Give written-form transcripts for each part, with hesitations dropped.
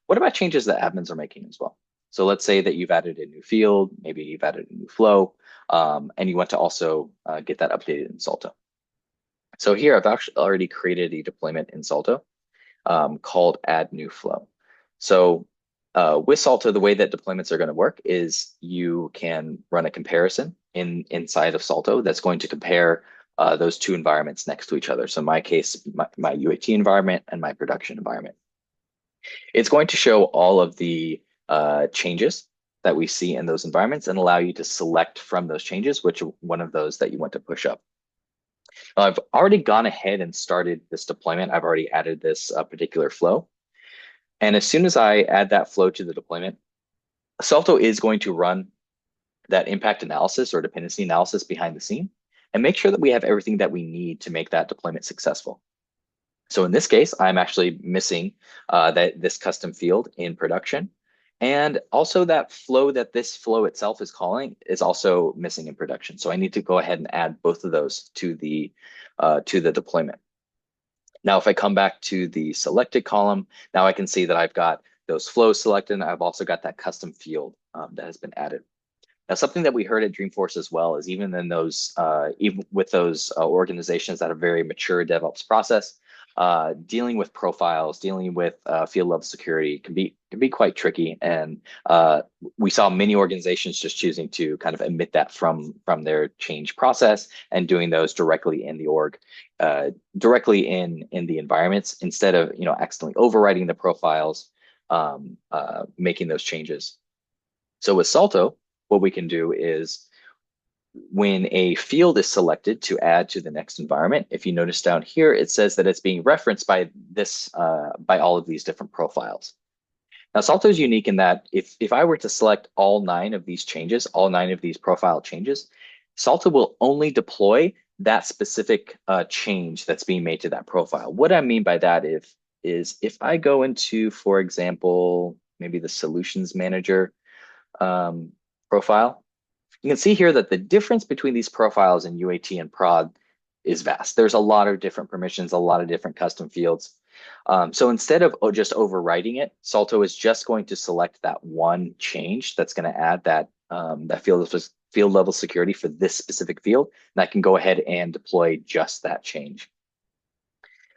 What about changes that admins are making as well? So let's say that you've added a new field, maybe you've added a new flow, and you want to also get that updated in Salto. So here I've actually already created a deployment in Salto called add new flow. So with Salto, the way that deployments are going to work is you can run a comparison inside of Salto that's going to compare those two environments next to each other. So in my case, my UAT environment and my production environment. It's going to show all of the changes that we see in those environments and allow you to select from those changes which one of those that you want to push up. I've already gone ahead and started this deployment. I've already added this particular flow. And as soon as I add that flow to the deployment, Salto is going to run that impact analysis or dependency analysis behind the scene and make sure that we have everything that we need to make that deployment successful. So in this case, I'm actually missing this custom field in production. And also that flow that this flow itself is calling is also missing in production. So I need to go ahead and add both of those to the deployment. Now, if I come back to the selected column, now I can see that I've got those flows selected, and I've also got that custom field that has been added. Now, something that we heard at Dreamforce as well is even with those organizations that have very mature DevOps process, dealing with profiles, dealing with field level security can be quite tricky. And we saw many organizations just choosing to kind of omit that from their change process and doing those directly in the org, directly in the environments instead of accidentally overwriting the profiles, making those changes. So with Salto, what we can do is when a field is selected to add to the next environment, if you notice down here, it says that it's being referenced by by all of these different profiles. Now, Salto is unique in that if I were to select all 9 of these changes, all 9 of these profile changes, Salto will only deploy that specific change that's being made to that profile. What I mean by that is if I go into, for example, maybe the solutions manager profile, you can see here that the difference between these profiles in UAT and prod is vast. There's a lot of different permissions, a lot of different custom fields. So instead of just overwriting it, Salto is just going to select that one change that's going to add that field level security for this specific field, and I can go ahead and deploy just that change.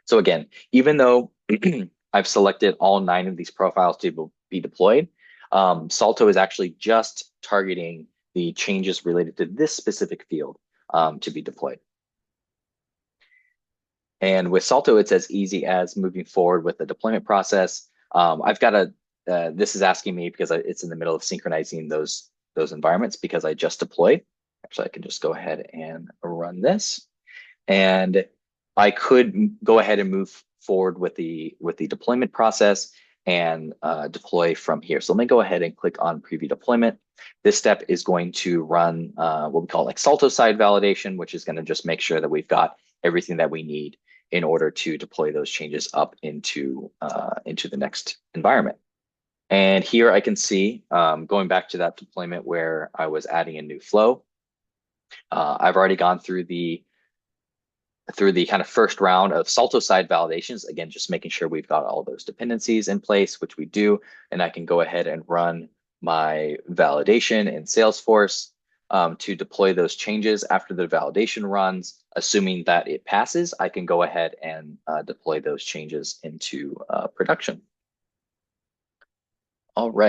So again, even though I've selected all 9 of these profiles to be deployed, Salto is actually just targeting the changes related to this specific field to be deployed. And with Salto, it's as easy as moving forward with the deployment process. I've got this is asking me because it's in the middle of synchronizing those environments because I just deployed. Actually, I can just go ahead and run this. And I could go ahead and move forward with the deployment process and deploy from here. So let me go ahead and click on preview deployment. This step is going to run what we call like Salto side validation, which is going to just make sure that we've got everything that we need in order to deploy those changes up into the next environment. And here I can see, going back to that deployment where I was adding a new flow, I've already gone through the kind of first round of Salto side validations, again, just making sure we've got all those dependencies in place, which we do, and I can go ahead and run my validation in Salesforce to deploy those changes after the validation runs. Assuming that it passes, I can go ahead and deploy those changes into production. All right.